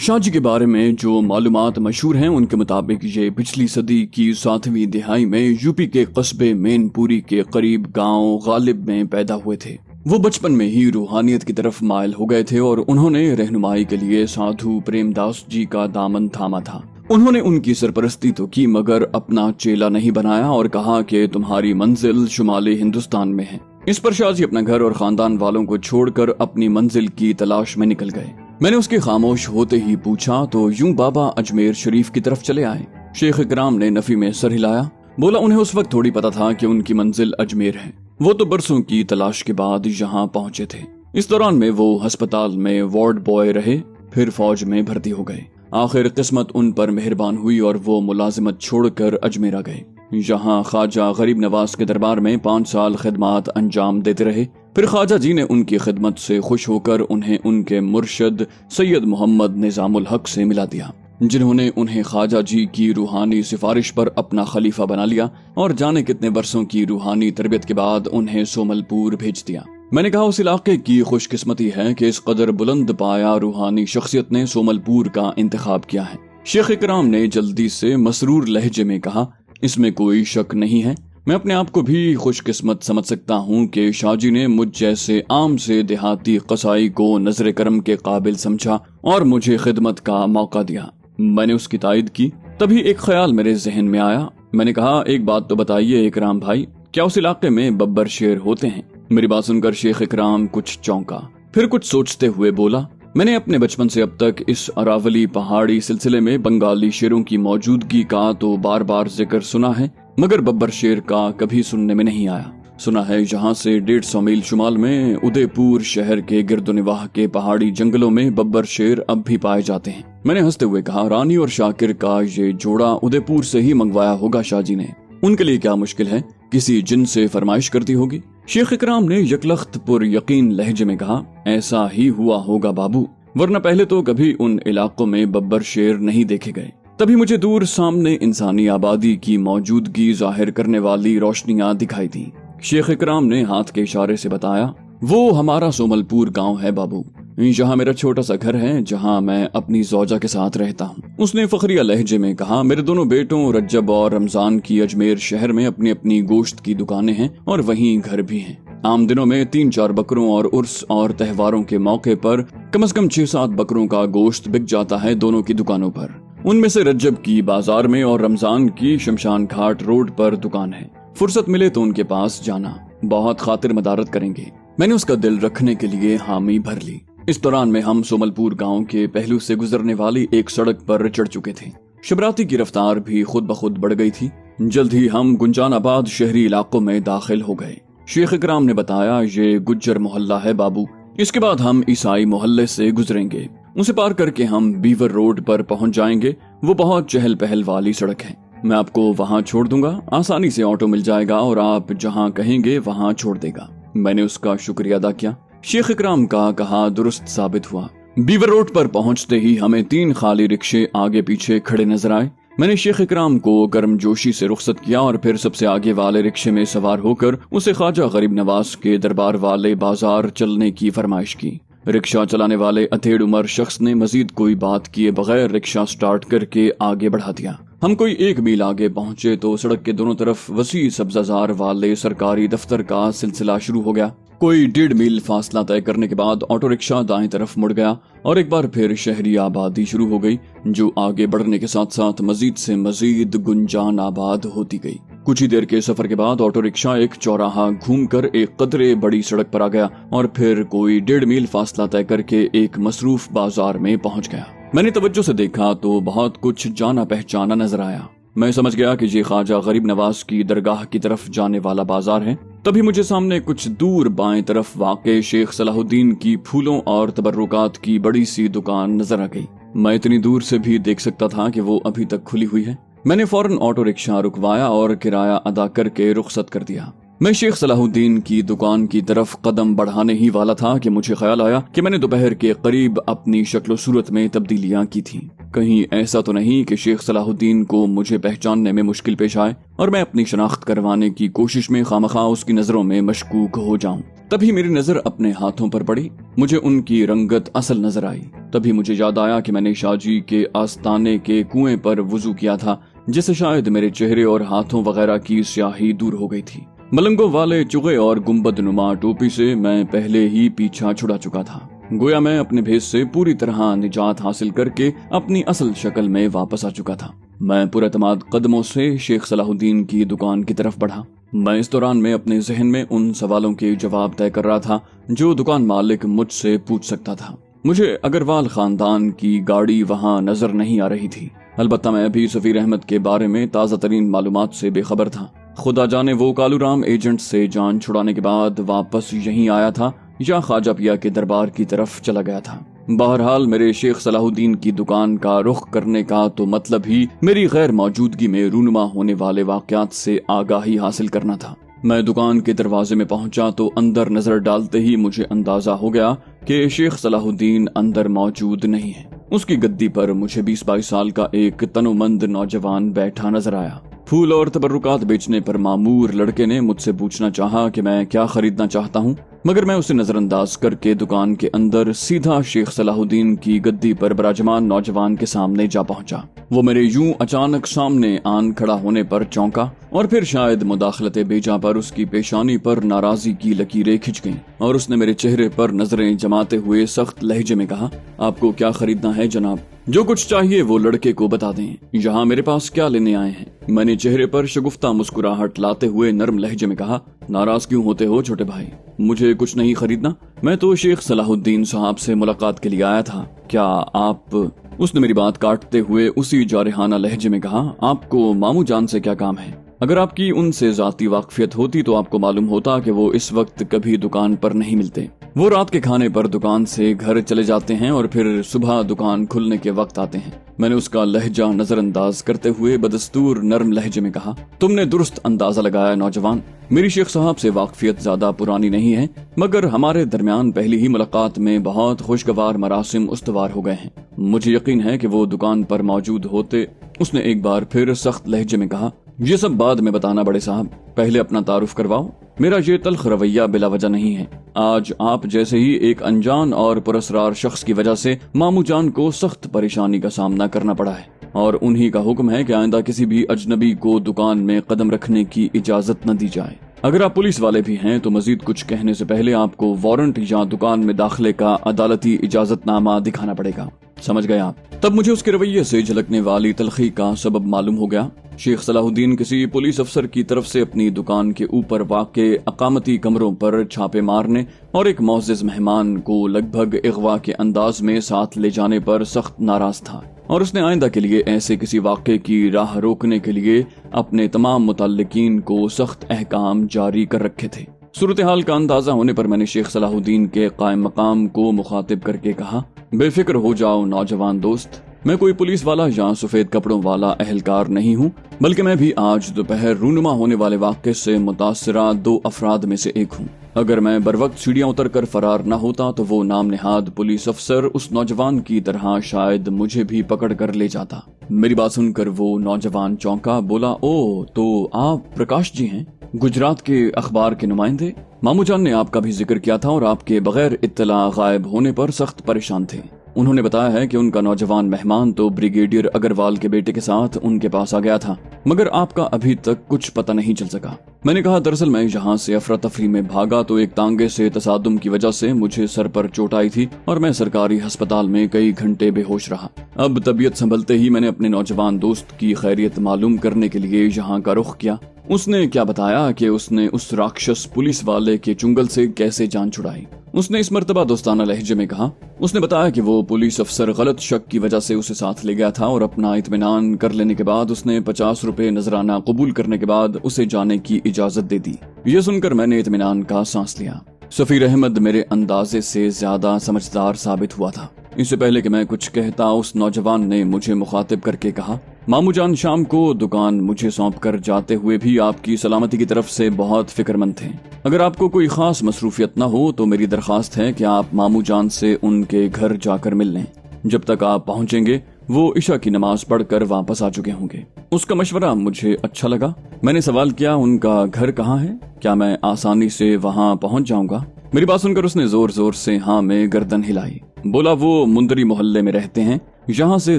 شاہ جی کے بارے میں جو معلومات مشہور ہیں ان کے مطابق یہ پچھلی صدی کی 7ویں دہائی میں یو پی کے قصبے مین پوری کے قریب گاؤں غالب میں پیدا ہوئے تھے۔ وہ بچپن میں ہی روحانیت کی طرف مائل ہو گئے تھے اور انہوں نے رہنمائی کے لیے سادھو پریم داس جی کا دامن تھاما تھا۔ انہوں نے ان کی سرپرستی تو کی مگر اپنا چیلا نہیں بنایا اور کہا کہ تمہاری منزل شمالی ہندوستان میں ہے۔ اس پر شاہ جی اپنا گھر اور خاندان والوں کو چھوڑ کر اپنی منزل کی تلاش میں نکل گئے۔ میں نے اس کے خاموش ہوتے ہی پوچھا تو یوں بابا اجمیر شریف کی طرف چلے آئے؟ شیخ اکرام نے نفی میں سر ہلایا، بولا انہیں اس وقت تھوڑی پتا تھا کہ ان کی منزل اجمیر ہے، وہ تو برسوں کی تلاش کے بعد یہاں پہنچے تھے۔ اس دوران میں وہ ہسپتال میں وارڈ بوائے رہے، پھر فوج میں بھرتی ہو گئے۔ آخر قسمت ان پر مہربان ہوئی اور وہ ملازمت چھوڑ کر اجمیر آ گئے۔ یہاں خواجہ غریب نواز کے دربار میں 5 سال خدمات انجام دیتے رہے۔ پھر خواجہ جی نے ان کی خدمت سے خوش ہو کر انہیں ان کے مرشد سید محمد نظام الحق سے ملا دیا، جنہوں نے انہیں خواجہ جی کی روحانی سفارش پر اپنا خلیفہ بنا لیا اور جانے کتنے برسوں کی روحانی تربیت کے بعد انہیں سومل پور بھیج دیا۔ میں نے کہا اس علاقے کی خوش قسمتی ہے کہ اس قدر بلند پایا روحانی شخصیت نے سومل پور کا انتخاب کیا ہے۔ شیخ اکرام نے جلدی سے مسرور لہجے میں کہا، اس میں کوئی شک نہیں ہے، میں اپنے آپ کو بھی خوش قسمت سمجھ سکتا ہوں کہ شاہ جی نے مجھ جیسے عام سے دیہاتی قصائی کو نظر کرم کے قابل سمجھا اور مجھے خدمت کا موقع دیا۔ میں نے اس کی تائید کی۔ تبھی ایک خیال میرے ذہن میں آیا۔ میں نے کہا ایک بات تو بتائیے اکرام بھائی، کیا اس علاقے میں ببر شیر ہوتے ہیں؟ میری بات سن کر شیخ اکرام کچھ چونکا، پھر کچھ سوچتے ہوئے بولا، میں نے اپنے بچپن سے اب تک اس اراولی پہاڑی سلسلے میں بنگالی شیروں کی موجودگی کا تو بار بار ذکر سنا ہے، مگر ببر شیر کا کبھی سننے میں نہیں آیا۔ سنا ہے یہاں سے 150 میل شمال میں ادے پور شہر کے گرد و نواح کے پہاڑی جنگلوں میں ببر شیر اب بھی پائے جاتے ہیں۔ میں نے ہنستے ہوئے کہا، رانی اور شاکر کا یہ جوڑا ادے پور سے ہی منگوایا ہوگا شاہ جی نے، ان کے لیے کیا مشکل ہے، کسی جن سے فرمائش کرتی ہوگی۔ شیخ اکرام نے یکلخت پر یقین لہجے میں کہا، ایسا ہی ہوا ہوگا بابو، ورنہ پہلے تو کبھی ان علاقوں میں ببر شیر نہیں دیکھے گئے۔ تبھی مجھے دور سامنے انسانی آبادی کی موجودگی ظاہر کرنے والی روشنیاں دکھائی دیں۔ شیخ اکرام نے ہاتھ کے اشارے سے بتایا، وہ ہمارا سومل پور گاؤں ہے بابو، یہاں میرا چھوٹا سا گھر ہے جہاں میں اپنی زوجہ کے ساتھ رہتا ہوں۔ اس نے فخریہ لہجے میں کہا، میرے دونوں بیٹوں رجب اور رمضان کی اجمیر شہر میں اپنی اپنی گوشت کی دکانیں ہیں اور وہیں گھر بھی ہیں۔ عام دنوں میں 3-4 بکروں اور عرس اور تہواروں کے موقع پر کم از کم 6-7 بکروں کا گوشت بک جاتا ہے دونوں کی دکانوں پر۔ ان میں سے رجب کی بازار میں اور رمضان کی شمشان گھاٹ روڈ پر دکان ہے، فرصت ملے تو ان کے پاس جانا، بہت خاطر مدارت کریں گے۔ میں نے اس کا دل رکھنے کے لیے حامی بھر لی۔ اس دوران میں ہم سومل پور گاؤں کے پہلو سے گزرنے والی ایک سڑک پر چڑھ چکے تھے۔ شبراتی کی رفتار بھی خود بخود بڑھ گئی تھی۔ جلد ہی ہم گنجان آباد شہری علاقوں میں داخل ہو گئے۔ شیخ اکرام نے بتایا، یہ گجر محلہ ہے بابو، اس کے بعد ہم عیسائی محلے سے گزریں گے، اسے پار کر کے ہم بیور روڈ پر پہنچ جائیں گے، وہ بہت چہل پہل والی سڑک ہے، میں آپ کو وہاں چھوڑ دوں گا، آسانی سے آٹو مل جائے گا اور آپ جہاں کہیں گے وہاں چھوڑ دے گا۔ میں نے اس کا شکریہ ادا کیا۔ شیخ اکرام کا کہا درست ثابت ہوا۔ بیور روڈ پر پہنچتے ہی ہمیں 3 خالی رکشے آگے پیچھے کھڑے نظر آئے۔ میں نے شیخ اکرام کو گرم جوشی سے رخصت کیا اور پھر سب سے آگے والے رکشے میں سوار ہو کر اسے خواجہ غریب نواز کے دربار والے بازار چلنے کی فرمائش کی۔ رکشہ چلانے والے اتھیڑ عمر شخص نے مزید کوئی بات کیے بغیر رکشہ سٹارٹ کر کے آگے بڑھا دیا۔ ہم کوئی 1 میل آگے پہنچے تو سڑک کے دونوں طرف وسیع سبززار والے سرکاری دفتر کا سلسلہ شروع ہو گیا۔ کوئی 1.5 میل فاصلہ طے کرنے کے بعد آٹو رکشہ دائیں طرف مڑ گیا اور ایک بار پھر شہری آبادی شروع ہو گئی، جو آگے بڑھنے کے ساتھ ساتھ مزید سے مزید گنجان آباد ہوتی گئی۔ کچھ ہی دیر کے سفر کے بعد آٹو رکشہ ایک چوراہا گھوم کر ایک قدرے بڑی سڑک پر آ گیا اور پھر کوئی 1.5 میل فاصلہ طے کر کے ایک مصروف بازار میں پہنچ گیا۔ میں نے توجہ سے دیکھا تو بہت کچھ جانا پہچانا نظر آیا۔ میں سمجھ گیا کہ یہ خواجہ غریب نواز کی درگاہ کی طرف جانے والا بازار ہے۔ تبھی مجھے سامنے کچھ دور بائیں طرف واقع شیخ صلاح الدین کی پھولوں اور تبرکات کی بڑی سی دکان نظر آ گئی۔ میں اتنی دور سے بھی دیکھ سکتا تھا کہ وہ ابھی تک کھلی ہوئی ہے۔ میں نے فوراً آٹو رکشہ رکوایا اور کرایہ ادا کر کے رخصت کر دیا۔ میں شیخ صلاح الدین کی دکان کی طرف قدم بڑھانے ہی والا تھا کہ مجھے خیال آیا کہ میں نے دوپہر کے قریب اپنی شکل و صورت میں تبدیلیاں کی تھیں۔ کہیں ایسا تو نہیں کہ شیخ صلاح الدین کو مجھے پہچاننے میں مشکل پیش آئے اور میں اپنی شناخت کروانے کی کوشش میں خامخواہ اس کی نظروں میں مشکوک ہو جاؤں۔ تبھی میری نظر اپنے ہاتھوں پر پڑی، مجھے ان کی رنگت اصل نظر آئی۔ तभी मुझे याद आया कि मैंने शाहजी के आस्ताने के कुएं पर वुजू किया था, जिससे शायद मेरे चेहरे और हाथों वगैरह की स्याही दूर हो गई थी। मलंगों वाले चुगे और गुंबद नुमा टोपी से मैं पहले ही पीछा छुड़ा चुका था। गोया मैं अपने भेष से पूरी तरह निजात हासिल करके अपनी असल शक्ल में वापस आ चुका था। मैं पुरतमाद कदमों से शेख सलाहुद्दीन की दुकान की तरफ बढ़ा। मैं इस दौरान में अपने जहन में उन सवालों के जवाब तय कर रहा था जो दुकान मालिक मुझसे पूछ सकता था। मुझे अग्रवाल खानदान की गाड़ी वहां नजर नहीं आ रही थी। अलबत्ता मैं अभी सफीर अहमद के बारे में ताज़ा तरीन मालूमात से बेखबर था। खुदा जाने वो कालूराम एजेंट से जान छुड़ाने के बाद वापस यहीं आया था या ख्वाजा पिया के दरबार की तरफ चला गया था। बहरहाल मेरे शेख सलाहुद्दीन की दुकान का रुख करने का तो मतलब ही मेरी गैर मौजूदगी में रूनुमा होने वाले वाकयात से आगाही हासिल करना था। मैं दुकान के दरवाजे में पहुंचा तो अंदर नजर डालते ही मुझे अंदाजा हो गया कि शेख सलाहुद्दीन अंदर मौजूद नहीं है। उसकी गद्दी पर मुझे 20-22 साल का एक तनुमंद नौजवान बैठा नजर आया। फूल और तबर्रुकात बेचने पर मामूर लड़के ने मुझसे पूछना चाहा कि मैं क्या खरीदना चाहता हूँ, मगर मैं उसे नजरअंदाज करके दुकान के अंदर सीधा शेख सलाहुद्दीन की गद्दी पर विराजमान नौजवान के सामने जा पहुंचा। वो मेरे यूं अचानक सामने आन खड़ा होने पर चौंका और फिर शायद मुदाखलते बेजा पर उसकी पेशानी पर नाराजगी की लकीरें खिंच गईं और उसने मेरे चेहरे पर नजरें जमाते हुए सख्त लहजे में कहा, आपको क्या खरीदना है जनाब? जो कुछ चाहिए वो लड़के को बता दें। यहाँ मेरे पास क्या लेने आए हैं? मैंने चेहरे पर शगुफ्ता मुस्कुराहट लाते हुए नरम लहजे में कहा, नाराज क्यों होते हो छोटे भाई? मुझे कुछ नहीं खरीदना, मैं तो शेख सलाहुद्दीन साहब से मुलाकात के लिए आया था। क्या आप? उसने मेरी बात काटते हुए उसी जारहाना लहजे में कहा, आपको मामू जान से क्या काम है? अगर आपकी उनसे जाती वाकफियत होती तो आपको मालूम होता कि वो इस वक्त कभी दुकान पर नहीं मिलते। वो रात के खाने पर दुकान से घर चले जाते हैं और फिर सुबह दुकान खुलने के वक्त आते हैं। मैंने उसका लहजा नजरअंदाज करते हुए बदस्तूर नरम लहजे में कहा, तुमने दुरुस्त अंदाजा लगाया नौजवान। मेरी शेख साहब से वाकफियत ज्यादा पुरानी नहीं है, मगर हमारे दरमियान पहली ही मुलाकात में बहुत खुशगवार मरासिम उस्तवार हो गए हैं। मुझे यकीन है कि वो दुकान पर मौजूद होते। उसने एक बार फिर सख्त लहजे में कहा, ये सब बाद में बताना बड़े साहब, पहले अपना तारुफ करवाओ। मेरा ये तल्ख रवैया बिला वजह नहीं है। आज आप जैसे ही एक अनजान और पुरस्कार शख्स की वजह से मामू जान को सख्त परेशानी का सामना करना पड़ा है और उन्हीं का हुक्म है कि आइंदा किसी भी अजनबी को दुकान में कदम रखने की इजाजत न दी जाए। अगर आप पुलिस वाले भी हैं तो मजीद कुछ कहने से पहले आपको वारंट या दुकान में दाखिले का अदालती इजाजतनामा दिखाना पड़ेगा। समझ गए आप? तब मुझे उसके रवैये से झलकने वाली तलखी का सबब मालूम हो गया। शेख सलाहुद्दीन किसी पुलिस अफसर की तरफ से अपनी दुकान के ऊपर वाक़े अकामती कमरों पर छापे मारने और एक मोअज़्ज़िज़ मेहमान को लगभग इग़वा के अंदाज में साथ ले जाने पर सख्त नाराज था और उसने आइंदा के लिए ऐसे किसी वाक़े की राह रोकने के लिए अपने तमाम मुतल्लिकीन को सख्त अहकाम जारी कर रखे थे। सूरत हाल का अंदाजा होने पर मैंने शेख सलाहुद्दीन के कायम मकाम को मुखातिब करके कहा, बेफिक्र हो जाओ नौजवान दोस्त, मैं कोई पुलिस वाला या सफेद कपड़ों वाला अहलकार नहीं हूँ, बल्कि मैं भी आज दोपहर रूनुमा होने वाले वाक़े से मुतासिरा 2 अफराद में से एक हूँ। अगर मैं बरवक्त सीढ़ियां उतरकर फरार न होता तो वो नाम नेहाद पुलिस अफसर उस नौजवान की तरह शायद मुझे भी पकड़ कर ले जाता। मेरी बात सुनकर वो नौजवान चौंका, बोला, ओ तो आप प्रकाश जी हैं, गुजरात के अखबार के नुमाइंदे? मामू जान ने आपका भी जिक्र किया था और आपके बगैर इत्तला गायब होने पर सख्त परेशान थे। उन्होंने बताया है कि उनका नौजवान मेहमान तो ब्रिगेडियर अग्रवाल के बेटे के साथ उनके पास आ गया था, मगर आपका अभी तक कुछ पता नहीं चल सका। मैंने कहा, दरअसल मैं यहाँ से अफरा तफरी में भागा तो एक तांगे से तसादुम की वजह से मुझे सर पर चोट आई थी और मैं सरकारी अस्पताल में कई घंटे बेहोश रहा। अब तबीयत संभलते ही मैंने अपने नौजवान दोस्त की खैरियत मालूम करने के लिए यहाँ का रुख किया। उसने क्या बताया कि उसने उस राक्षस पुलिस वाले के चुंगल से कैसे जान छुड़ाई। उसने इस मर्तबा दोस्ताना लहजे में कहा, उसने बताया कि वो पुलिस अफसर गलत शक की वजह से उसे साथ ले गया था और अपना इत्मीनान कर लेने के बाद उसने 50 रुपए नजराना कबूल करने के बाद उसे जाने की इजाजत दे दी। ये सुनकर मैंने इत्मीनान का सांस लिया। सफीर अहमद मेरे अंदाजे से ज्यादा समझदार साबित हुआ था। इससे पहले कि मैं कुछ कहता उस नौजवान ने मुझे मुखातिब करके कहा, मामू जान शाम को दुकान मुझे सौंप कर जाते हुए भी आपकी सलामती की तरफ से बहुत फिक्रमंद थे। अगर आपको कोई खास मसरूफियत न हो तो मेरी दरखास्त है कि आप मामू जान से उनके घर जाकर मिल लें। जब तक आप पहुंचेंगे वो इशा की नमाज पढ़कर वापस आ चुके होंगे। उसका मशवरा मुझे अच्छा लगा। मैंने सवाल किया, उनका घर कहाँ है? क्या मैं आसानी से वहाँ पहुँच जाऊँगा? मेरी बात सुनकर उसने जोर जोर से हाँ में गर्दन हिलाई। بولا وہ مندری محلے میں رہتے ہیں، یہاں سے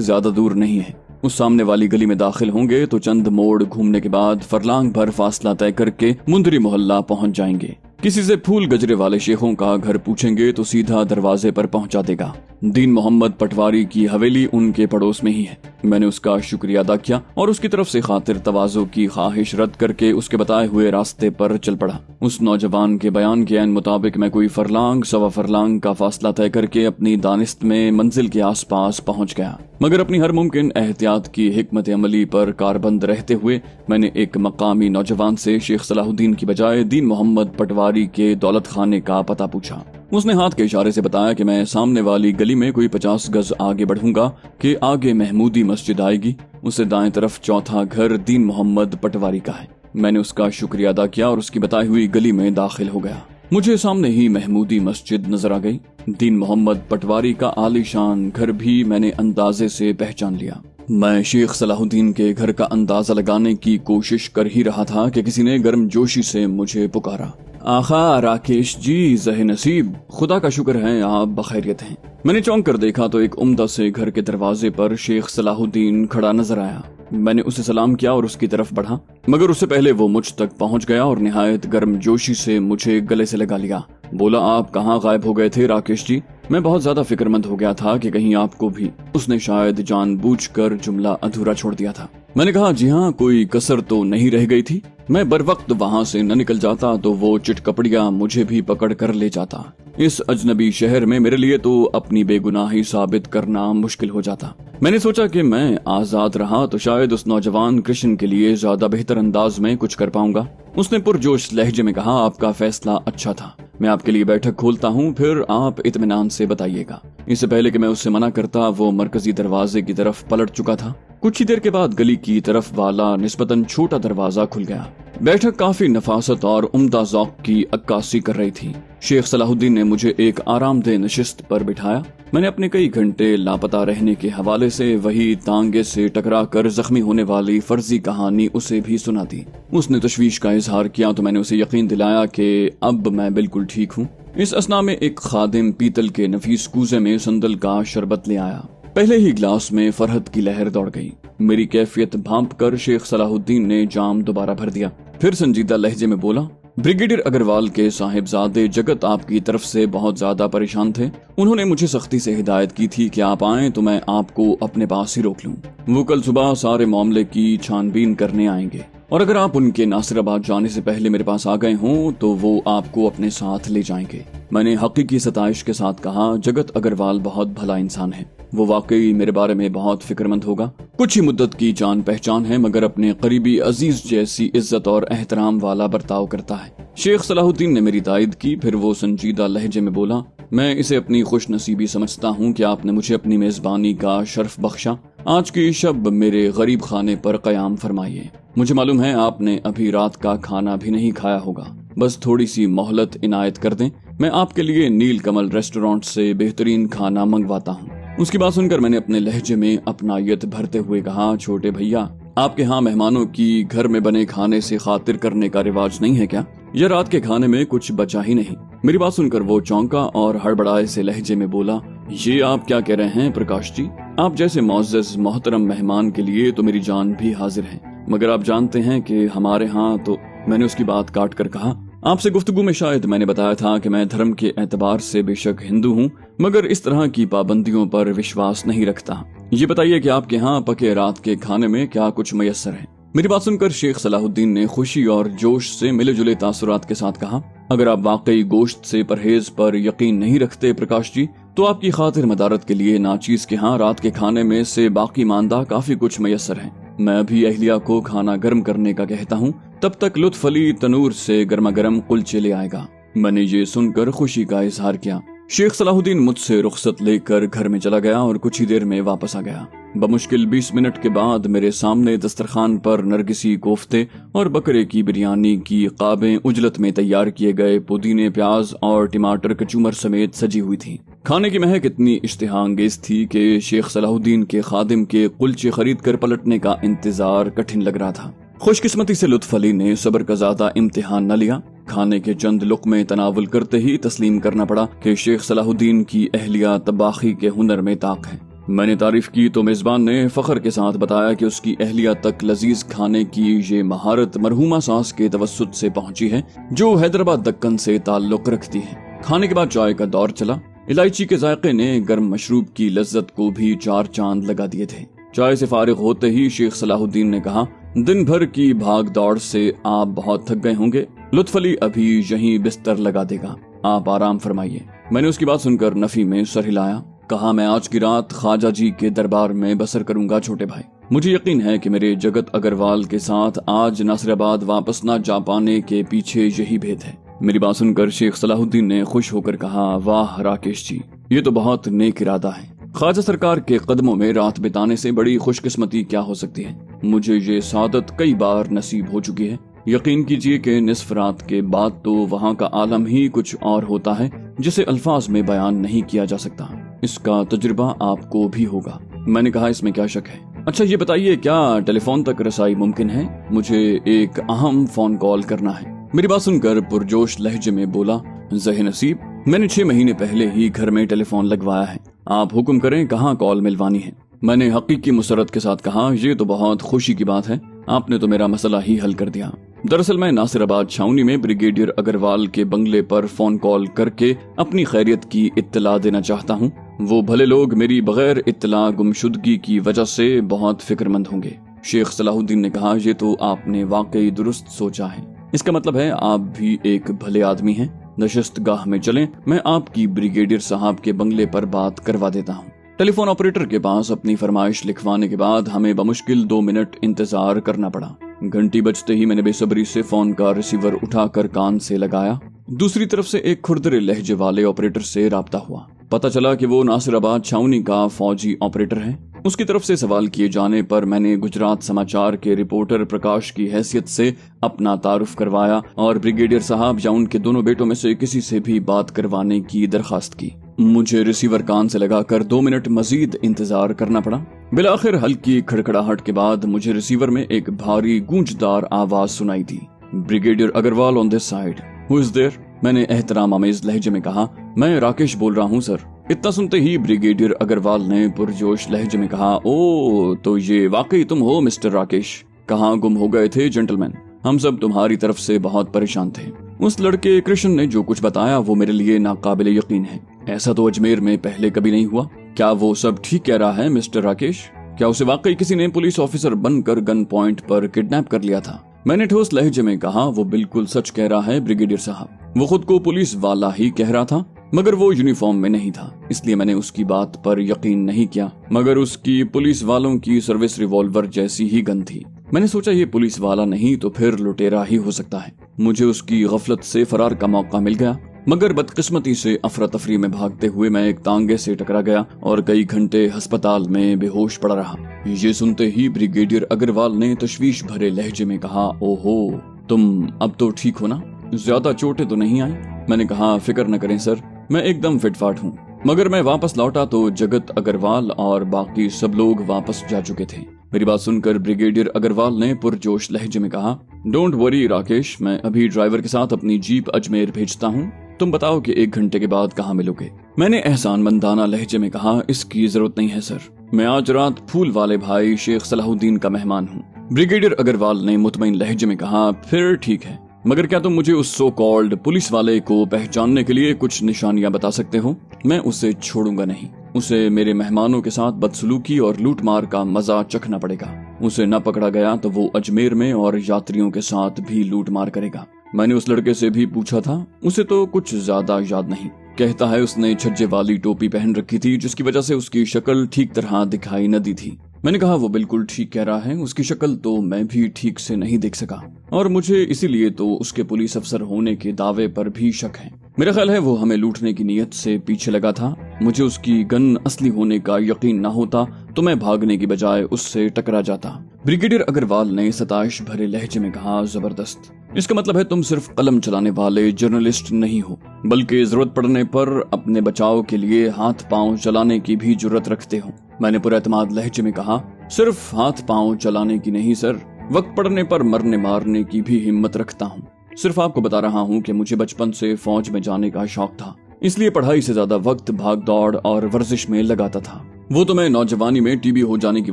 زیادہ دور نہیں ہے، اس سامنے والی گلی میں داخل ہوں گے تو چند موڑ گھومنے کے بعد فرلانگ بھر فاصلہ طے کر کے مندری محلہ پہنچ جائیں گے۔ کسی سے پھول گجرے والے شیخوں کا گھر پوچھیں گے تو سیدھا دروازے پر پہنچا دے گا۔ دین محمد پٹواری کی حویلی ان کے پڑوس میں ہی ہے۔ میں نے اس کا شکریہ ادا کیا اور اس کی طرف سے خاطر تواضع کی خواہش رد کر کے اس کے بتائے ہوئے راستے پر چل پڑا۔ اس نوجوان کے بیان کے عین مطابق میں کوئی فرلانگ سوا فرلانگ کا فاصلہ طے کر کے اپنی دانست میں منزل کے آس پاس پہنچ گیا، مگر اپنی ہر ممکن احتیاط کی حکمت عملی پر کاربند رہتے ہوئے میں نے ایک مقامی نوجوان سے شیخ صلاح الدین کی بجائے دین محمد پٹواری کے دولت خانے کا پتہ پوچھا۔ اس نے ہاتھ کے اشارے سے بتایا کہ میں سامنے والی گلی میں کوئی 50 گز آگے بڑھوں گا کہ آگے محمودی مسجد آئے گی، اسے دائیں طرف چوتھا گھر دین محمد پٹواری کا ہے۔ میں نے اس کا شکریہ ادا کیا اور اس کی بتائی ہوئی گلی میں داخل ہو گیا۔ مجھے سامنے ہی محمودی مسجد نظر آ گئی۔ دین محمد پٹواری کا عالی شان گھر بھی میں نے اندازے سے پہچان لیا۔ میں شیخ صلاح الدین کے گھر کا اندازہ لگانے کی کوشش کر ہی رہا تھا کہ کسی نے گرم جوشی سے مجھے پکارا۔ آخا راکیش جی، زہ نصیب، خدا کا شکر ہے آپ بخیریت ہیں۔ میں نے چونک کر دیکھا تو ایک عمدہ سے گھر کے دروازے پر شیخ صلاح الدین کھڑا نظر آیا۔ میں نے اسے سلام کیا اور اس کی طرف بڑھا، مگر اس سے پہلے وہ مجھ تک پہنچ گیا اور نہایت گرم جوشی سے مجھے گلے سے لگا لیا۔ بولا آپ کہاں غائب ہو گئے تھے راکیش جی؟ میں بہت زیادہ فکر مند ہو گیا تھا کہ کہیں آپ کو بھی۔ اس نے شاید جان بوجھ کر جملہ ادھورا چھوڑ دیا تھا۔ میں نے کہا جی ہاں، کوئی کسر تو نہیں رہ گئی تھی؟ میں بر وقت وہاں سے نہ نکل جاتا تو وہ چٹ کپڑیاں مجھے بھی پکڑ کر لے جاتا۔ اس اجنبی شہر میں میرے لیے تو اپنی بے گناہی ثابت کرنا مشکل ہو جاتا۔ میں نے سوچا کہ میں آزاد رہا تو شاید اس نوجوان کرشن کے لیے زیادہ بہتر انداز میں کچھ کر پاؤں گا۔ اس نے پرجوش لہجے میں کہا آپ کا فیصلہ اچھا تھا، میں آپ کے لیے بیٹھک کھولتا ہوں، پھر آپ اطمینان سے بتائیے گا۔ اس سے پہلے کہ میں اس سے منع کرتا وہ مرکزی دروازے کی طرف پلٹ چکا تھا۔ کچھ ہی دیر کے بعد گلی کی طرف والا نسبتاً چھوٹا دروازہ کھل گیا۔ بیٹھک کافی نفاست اور عمدہ ذوق کی عکاسی کر رہی تھی۔ شیخ صلاح الدین نے مجھے ایک آرام دہ نشست پر بٹھایا۔ میں نے اپنے کئی گھنٹے لاپتہ رہنے کے حوالے سے وہی تانگے سے ٹکرا کر زخمی ہونے والی فرضی کہانی اسے بھی سنا دی۔ اس نے تشویش کا اظہار کیا تو میں نے اسے یقین دلایا کہ اب میں بالکل ٹھیک ہوں۔ اس اثنا میں ایک خادم پیتل کے نفیس کوزے میں سندل کا شربت لے آیا۔ پہلے ہی گلاس میں فرحت کی لہر دوڑ گئی۔ میری کیفیت بھانپ کر شیخ صلاح الدین نے جام دوبارہ بھر دیا، پھر سنجیدہ لہجے میں بولا بریگیڈیئر اگروال کے صاحبزادے جگت آپ کی طرف سے بہت زیادہ پریشان تھے۔ انہوں نے مجھے سختی سے ہدایت کی تھی کہ آپ آئیں تو میں آپ کو اپنے پاس ہی روک لوں۔ وہ کل صبح سارے معاملے کی چھان بین کرنے آئیں گے، اور اگر آپ ان کے ناصر آباد جانے سے پہلے میرے پاس آ گئے ہوں تو وہ آپ کو اپنے ساتھ لے جائیں گے۔ میں نے حقیقی ستائش کے ساتھ کہا جگت اگروال بہت بھلا انسان ہے، وہ واقعی میرے بارے میں بہت فکر مند ہوگا۔ کچھ ہی مدت کی جان پہچان ہے مگر اپنے قریبی عزیز جیسی عزت اور احترام والا برتاؤ کرتا ہے۔ شیخ صلاح الدین نے میری تائید کی، پھر وہ سنجیدہ لہجے میں بولا میں اسے اپنی خوش نصیبی سمجھتا ہوں کہ آپ نے مجھے اپنی میزبانی کا شرف بخشا۔ آج کی شب میرے غریب خانے پر قیام فرمائیے۔ مجھے معلوم ہے آپ نے ابھی رات کا کھانا بھی نہیں کھایا ہوگا، بس تھوڑی سی مہلت عنایت کر دیں، میں آپ کے لیے نیل کمل ریسٹورانٹ سے بہترین کھانا منگواتا ہوں۔ اس کی بات سن کر میں نے اپنے لہجے میں اپنائیت بھرتے ہوئے کہا چھوٹے بھیا، آپ کے ہاں مہمانوں کی گھر میں بنے کھانے سے خاطر کرنے کا رواج نہیں ہے کیا؟ یہ رات کے کھانے میں کچھ بچا ہی نہیں۔ میری بات سن کر وہ چونکا اور ہڑبڑائے سے لہجے میں بولا یہ آپ کیا کہہ رہے ہیں پرکاش جی؟ آپ جیسے معزز محترم مہمان کے لیے تو میری جان بھی حاضر ہے، مگر آپ جانتے ہیں کہ ہمارے ہاں تو… میں نے اس کی بات کاٹ کر کہا آپ سے گفتگو میں شاید میں نے بتایا تھا کہ میں دھرم کے اعتبار سے بے شک ہندو ہوں، مگر اس طرح کی پابندیوں پر وشواس نہیں رکھتا۔ یہ بتائیے کہ آپ کے ہاں پکے رات کے کھانے میں کیا کچھ میسر ہے؟ میری بات سن کر شیخ صلاح الدین نے خوشی اور جوش سے ملے جلے تاثرات کے ساتھ کہا اگر آپ واقعی گوشت سے پرہیز پر یقین نہیں رکھتے پرکاش جی تو آپ کی خاطر مدارت کے لیے ناچیز کے ہاں رات کے کھانے میں سے باقی ماندہ کافی کچھ میسر ہے۔ میں ابھی اہلیہ کو کھانا گرم کرنے کا کہتا ہوں، تب تک لطف علی تنور سے گرما گرم کلچے لے آئے گا۔ میں نے یہ سن کر خوشی کا اظہار کیا۔ شیخ صلاح الدین مجھ سے رخصت لے کر گھر میں چلا گیا اور کچھ ہی دیر میں واپس آ گیا۔ بمشکل 20 منٹ کے بعد میرے سامنے دسترخوان پر نرگسی کوفتے اور بکرے کی بریانی کی قابیں اجلت میں تیار کیے گئے پودینے، پیاز اور ٹماٹر کچومر سمیت سجی ہوئی تھی۔ کھانے کی مہک اتنی اشتہا انگیز تھی کہ شیخ صلاح الدین کے خادم کے کلچے خرید کر پلٹنے کا انتظار کٹھن لگ رہا تھا۔ खुश किस्मती से लुत्फ अली ने सब्र का ज्यादा इम्तिहान न लिया। खाने के चंद लुक़्मे तनावुल करते ही तस्लीम करना पड़ा कि शेख सलाहुद्दीन की अहलिया तबाखी के हुनर में ताक है। मैंने तारीफ की तो मेजबान ने फख्र के साथ बताया कि उसकी अहलिया तक लजीज खाने की ये महारत मरहूमा सास के तवस्सुत से पहुंची है, जो हैदराबाद दक्कन से ताल्लुक रखती है। खाने के बाद चाय का दौर चला। इलायची के जायके ने गर्म मशरूब की लज्जत को भी 4 चांद लगा दिए थे। चाय से फारिग होते ही शेख सलाहुद्दीन ने कहा, दिन भर की भाग दौड़ से आप बहुत थक गए होंगे। लुत्फ अली अभी यहीं बिस्तर लगा देगा, आप आराम फरमाइए। मैंने उसकी बात सुनकर नफी में सर हिलाया। कहा, मैं आज की रात ख्वाजा जी के दरबार में बसर करूंगा छोटे भाई। मुझे यकीन है कि मेरे जगत अग्रवाल के साथ आज नासिराबाद वापस न जा पाने के पीछे यही भेद है। मेरी बात सुनकर शेख सलाहुद्दीन ने खुश होकर कहा, वाह राकेश जी, ये तो बहुत नेक इरादा है। ख्वाजा सरकार के कदमों में रात बिताने से बड़ी खुशकिस्मती क्या हो सकती है। मुझे ये सादत कई बार नसीब हो चुकी है। यकीन कीजिए कि निस्फ रात के बाद तो वहाँ का आलम ही कुछ और होता है, जिसे अल्फाज में बयान नहीं किया जा सकता। इसका तजुर्बा आपको भी होगा। मैंने कहा, इसमें क्या शक है। अच्छा ये बताइए, क्या टेलीफोन तक रसाई मुमकिन है? मुझे एक अहम फोन कॉल करना है। मेरी बात सुनकर पुरजोश लहजे में बोला, ज़हे नसीब, मैंने 6 महीने पहले ही घर में टेलीफोन लगवाया है। आप हुक्म करें, कहाँ कॉल मिलवानी है। मैंने हकीकी मुसरत के साथ कहा, ये तो बहुत खुशी की बात है, आपने तो मेरा मसला ही हल कर दिया। दरअसल मैं नासिराबाद छावनी में ब्रिगेडियर अग्रवाल के बंगले पर फोन कॉल करके अपनी खैरियत की इत्तला देना चाहता हूँ। वो भले लोग मेरी बगैर इत्तला गुमशुदगी की वजह से बहुत फिक्रमंद होंगे। शेख सलाहुद्दीन ने कहा, ये तो आपने वाकई दुरुस्त सोचा है। इसका मतलब है आप भी एक भले आदमी हैं। नशस्त गाह में चलें, मैं आपकी ब्रिगेडियर साहब के बंगले पर बात करवा देता हूँ। टेलीफोन ऑपरेटर के पास अपनी फरमाइश लिखवाने के बाद हमें बमुश्किल 2 मिनट इंतजार करना पड़ा। घंटी बजते ही मैंने बेसब्री से फोन का रिसीवर उठाकर कान से लगाया। दूसरी तरफ से एक खुरदरे लहजे वाले ऑपरेटर से राब्ता हुआ। पता चला कि वो नासिराबाद छावनी का फौजी ऑपरेटर है। उसकी तरफ से सवाल किए जाने पर मैंने गुजरात समाचार के रिपोर्टर प्रकाश की हैसियत से अपना तारुफ करवाया और ब्रिगेडियर साहब या उनके दोनों बेटों में से किसी से भी बात करवाने की दरखास्त की। मुझे रिसीवर कान से लगाकर 2 मिनट मजीद इंतजार करना पड़ा। बिलाखिर हल्की खड़खड़ाहट के बाद मुझे रिसीवर में एक भारी गूंजदार आवाज सुनाई दी, brigadier Agarwal on this side, who is there? मैंने एहतराम आमेज लहजे में कहा, मैं राकेश बोल रहा हूँ सर। इतना सुनते ही ब्रिगेडियर अग्रवाल ने पुरजोश लहजे में कहा, ओ तो ये वाकई तुम हो मिस्टर राकेश। कहाँ गुम हो गए थे जेंटलमैन? हम सब तुम्हारी तरफ से बहुत परेशान थे। उस लड़के कृष्ण ने जो कुछ बताया वो मेरे लिए नाकाबिले यकीन है। ऐसा तो अजमेर में पहले कभी नहीं हुआ। क्या वो सब ठीक कह रहा है मिस्टर राकेश? क्या उसे वाकई किसी ने पुलिस ऑफिसर बनकर गन पॉइंट पर किडनैप कर लिया था? मैंने ठोस लहजे में कहा, वो बिल्कुल सच कह रहा है ब्रिगेडियर साहब। वो खुद को पुलिस वाला ही कह रहा था, मगर वो यूनिफॉर्म में नहीं था, इसलिए मैंने उसकी बात पर यकीन नहीं किया। मगर उसकी पुलिस वालों की सर्विस रिवॉल्वर जैसी ही गन थी। मैंने सोचा ये पुलिस वाला नहीं तो फिर लुटेरा ही हो सकता है। मुझे उसकी गफलत से फरार का मौका मिल गया, मगर बदकिस्मती से अफरा तफरी में भागते हुए मैं एक तांगे से टकरा गया और कई घंटे अस्पताल में बेहोश पड़ा रहा। ये सुनते ही ब्रिगेडियर अग्रवाल ने तशवीश भरे लहजे में कहा, ओहो, तुम अब तो ठीक हो ना? ज्यादा चोटें तो नहीं आई? मैंने कहा, फिक्र न करें सर, मैं एकदम फिटफाट हूँ। मगर मैं वापस लौटा तो जगत अग्रवाल और बाकी सब लोग वापस जा चुके थे। मेरी बात सुनकर ब्रिगेडियर अग्रवाल ने पुरजोश लहजे में कहा, डोंट वरी राकेश, मैं अभी ड्राइवर के साथ अपनी जीप अजमेर भेजता हूँ। तुम बताओ कि 1 घंटे के बाद कहाँ मिलोगे? मैंने एहसानमंदाना लहजे में कहा, इसकी जरूरत नहीं है सर, मैं आज रात फूल वाले भाई शेख सलाहुद्दीन का मेहमान हूँ। ब्रिगेडियर अग्रवाल ने मुतमईन लहजे में कहा, फिर ठीक है, मगर क्या तुम मुझे उस सो कॉल्ड पुलिस वाले को पहचानने के लिए कुछ निशानियां बता सकते हो? मैं उसे छोड़ूंगा नहीं। उसे मेरे मेहमानों के साथ बदसलूकी और लूटमार का मजा चखना पड़ेगा। उसे न पकड़ा गया तो वो अजमेर में और यात्रियों के साथ भी लूटमार करेगा। मैंने उस लड़के से भी पूछा था, उसे तो कुछ ज्यादा याद नहीं। कहता है उसने छज्जे वाली टोपी पहन रखी थी, जिसकी वजह से उसकी शक्ल ठीक तरह दिखाई न दी थी। मैंने कहा, वो बिल्कुल ठीक कह रहा है, उसकी शक्ल तो मैं भी ठीक से नहीं देख सका और मुझे इसीलिए तो उसके पुलिस अफसर होने के दावे पर भी शक है। मेरा ख्याल है वो हमें लूटने की नीयत से पीछे लगा था। मुझे उसकी गन असली होने का यकीन न होता तो मैं भागने की बजाय उससे टकरा जाता। ब्रिगेडियर अग्रवाल ने सताइश भरे लहजे में कहा, जबरदस्त, इसका मतलब है तुम सिर्फ कलम चलाने वाले जर्नलिस्ट नहीं हो, बल्कि जरूरत पड़ने पर अपने बचाव के लिए हाथ पांव चलाने की भी जुर्रत रखते हो। मैंने पुरएतमाद लहजे में कहा, सिर्फ हाथ पांव चलाने की नहीं सर, वक्त पड़ने पर मरने मारने की भी हिम्मत रखता हूँ। सिर्फ आपको बता रहा हूँ कि मुझे बचपन से फौज में जाने का शौक था, इसलिए पढ़ाई से ज्यादा वक्त भाग दौड़ और वर्जिश में लगाता था। वो तो मैं नौजवानी में टीबी हो जाने की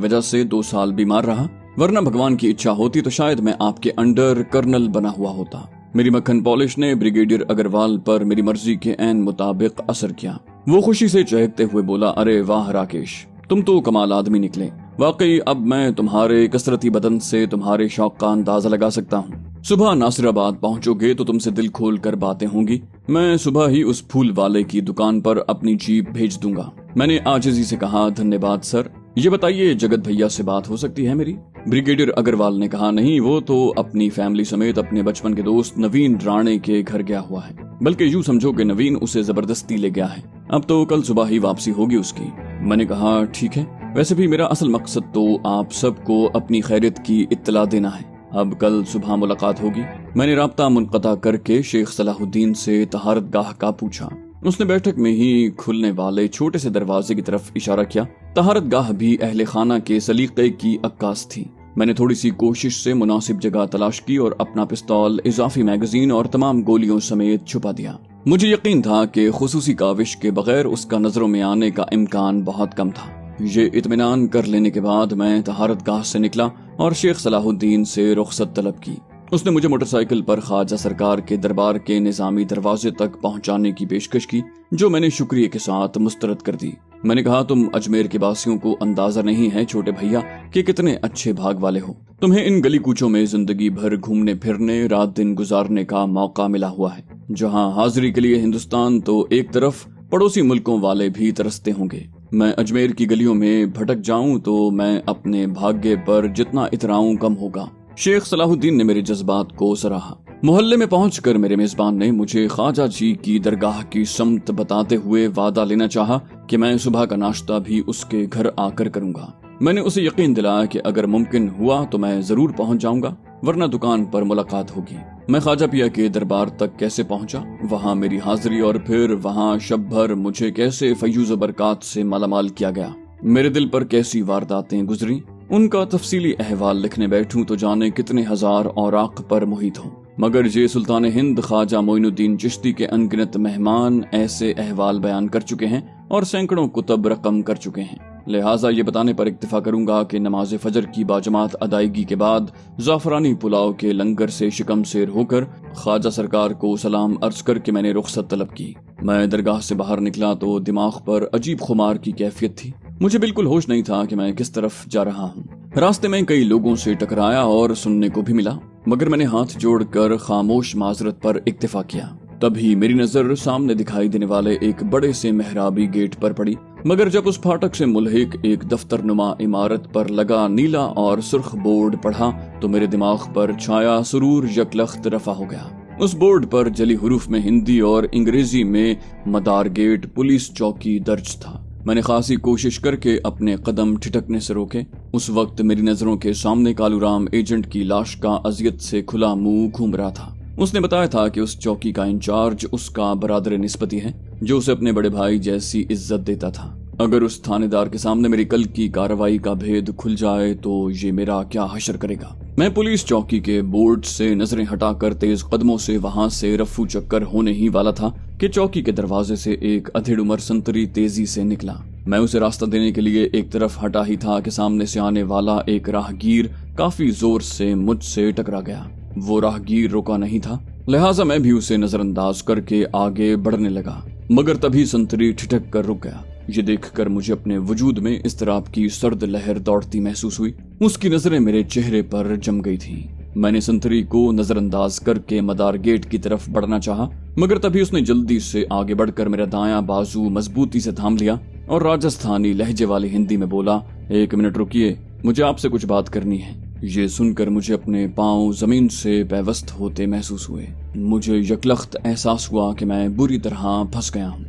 वजह से 2 साल बीमार रहा, वरना भगवान की इच्छा होती तो शायद मैं आपके अंडर कर्नल बना हुआ होता। मेरी मक्खन पॉलिश ने ब्रिगेडियर अग्रवाल पर मेरी मर्जी के ऐन मुताबिक असर किया। वो खुशी से चहकते हुए बोला, अरे वाह राकेश, तुम तो कमाल आदमी निकले। वाकई अब मैं तुम्हारे कसरती बदन से तुम्हारे शौक का अंदाजा लगा सकता हूँ। सुबह नासिराबाद पहुंचोगे तो तुमसे दिल खोल कर बातें होंगी। मैं सुबह ही उस फूल वाले की दुकान पर अपनी जीप भेज दूंगा। मैंने आजिजी से कहा, धन्यवाद सर। ये बताइए, जगत भैया से बात हो सकती है मेरी? ब्रिगेडियर अग्रवाल ने कहा, नहीं, वो तो अपनी फैमिली समेत अपने बचपन के दोस्त नवीन राणे के घर गया हुआ है। बल्कि यूं समझो कि नवीन उसे जबरदस्ती ले गया है। अब तो कल सुबह ही वापसी होगी उसकी। मैंने कहा, ठीक है, वैसे भी मेरा असल मकसद तो आप सबको अपनी खैरियत की इत्तला देना है। अब कल सुबह मुलाकात होगी। मैंने राब्ता मुनक़ता करके शेख सलाहुद्दीन से तहारत गाह का पूछा। उसने बैठक में ही खुलने वाले छोटे से दरवाजे की तरफ इशारा किया। तहारत गाह भी अहले खाना के सलीके की अक्कास थी। मैंने थोड़ी सी कोशिश से मुनासिब जगह तलाश की और अपना पिस्तौल, इजाफी मैगजीन और तमाम गोलियों समेत छुपा दिया। मुझे यकीन था कि खुसूसी काविश के बगैर उसका नजरों में आने का इम्कान बहुत कम था। ये इत्मीनान कर लेने के बाद मैं तहारत गाह से निकला और शेख सलाहुद्दीन से रुखसत तलब की। उसने मुझे मोटरसाइकिल पर ख्वाजा सरकार के दरबार के निजामी दरवाजे तक पहुंचाने की पेशकश की, जो मैंने शुक्रिया के साथ मुस्तरद कर दी। मैंने कहा, तुम अजमेर के वासियों को अंदाजा नहीं है छोटे भैया कि कितने अच्छे भाग वाले हो। तुम्हें इन गली कूचों में जिंदगी भर घूमने फिरने, रात दिन गुजारने का मौका मिला हुआ है, जहाँ हाजिरी के लिए हिंदुस्तान तो एक तरफ, पड़ोसी मुल्कों वाले भी तरसते होंगे। मैं अजमेर की गलियों में भटक जाऊं तो मैं अपने भाग्य पर जितना इतराऊं कम होगा। शेख सलाहुद्दीन ने मेरे जज्बात को सराहा। मोहल्ले में पहुंचकर मेरे मेजबान ने मुझे ख्वाजा जी की दरगाह की सम्त बताते हुए वादा लेना चाहा कि मैं सुबह का नाश्ता भी उसके घर आकर करूंगा। मैंने उसे यकीन दिलाया कि अगर मुमकिन हुआ तो मैं जरूर पहुंच जाऊंगा, वरना दुकान पर मुलाकात होगी। मैं ख्वाजा पिया के दरबार तक कैसे पहुंचा, वहां मेरी हाजिरी और फिर वहां शब भर मुझे कैसे फयूज़ बरकात से मालामाल किया गया, मेरे दिल पर कैसी वारदातें गुजरी, उनका तफसीली अहवाल लिखने बैठूं तो जाने कितने हजार औराक पर मुहित हों। मगर ये सुल्तान हिंद ख्वाजा मोइनुद्दीन चिश्ती के अनगिनत मेहमान ऐसे अहवाल बयान कर चुके हैं और सैकड़ों कुतब रकम कर चुके हैं। लिहाजा ये बताने पर इक्तिफा करूंगा कि नमाज फजर की बाजमात अदायगी के बाद जाफरानी पुलाव के लंगर से शिकम शेर होकर ख्वाजा सरकार को सलाम अर्ज करके मैंने रुखसत तलब की। मैं दरगाह से बाहर निकला तो दिमाग पर अजीब खुमार की कैफियत थी। मुझे बिल्कुल होश नहीं था कि मैं किस तरफ जा रहा हूँ। रास्ते में कई लोगों से टकराया और सुनने को भी मिला, मगर मैंने हाथ जोड़कर खामोश माजरत पर इक्तिफा किया। तभी मेरी नजर सामने दिखाई देने वाले एक बड़े से मेहराबी गेट पर पड़ी, मगर जब उस फाटक से मुल्हिक एक दफ्तर नुमा इमारत पर लगा नीला और सुर्ख बोर्ड पढ़ा तो मेरे दिमाग पर छाया सुरूर यकलख्त रफा हो गया। उस बोर्ड पर जली हुरूफ में हिंदी और अंग्रेजी में मदार गेट पुलिस चौकी दर्ज था। मैंने खासी कोशिश करके अपने कदम ठिठकने से रोके। उस वक्त मेरी नजरों के सामने कालूराम एजेंट की लाश का अजियत से खुला मुंह घूम रहा था। उसने बताया था कि उस चौकी का इंचार्ज उसका बरादर निस्बती है, जो उसे अपने बड़े भाई जैसी इज्जत देता था। अगर उस थानेदार के सामने मेरी कल की कार्रवाई का भेद खुल जाए तो ये मेरा क्या हशर करेगा। मैं पुलिस चौकी के बोर्ड से नजरें हटाकर तेज कदमों से वहां से रफू चक्कर होने ही वाला था कि चौकी के दरवाजे से एक अधेड़ उम्र संतरी तेजी से निकला। मैं उसे रास्ता देने के लिए एक तरफ हटा ही था कि सामने से आने वाला एक राहगीर काफी जोर से मुझसे टकरा गया। वो राहगीर रुका नहीं था, लिहाजा मैं भी उसे नजरअंदाज करके आगे बढ़ने लगा, मगर तभी संतरी ठिठक कर रुक गया। ये देखकर मुझे अपने वजूद में इस्तराब की सर्द लहर दौड़ती महसूस हुई। उसकी नजरें मेरे चेहरे पर जम गई थीं। मैंने संतरी को नजरअंदाज करके मदार गेट की तरफ बढ़ना चाहा, मगर तभी उसने जल्दी से आगे बढ़कर मेरा दायां बाजू मजबूती से थाम लिया और राजस्थानी लहजे वाली हिंदी में बोला, 1 मिनट रुकिए, मुझे आपसे कुछ बात करनी है। ये सुनकर मुझे अपने पांव जमीन से पैवस्त होते महसूस हुए। मुझे यकलख्त एहसास हुआ कि मैं बुरी तरह फंस गया हूँ।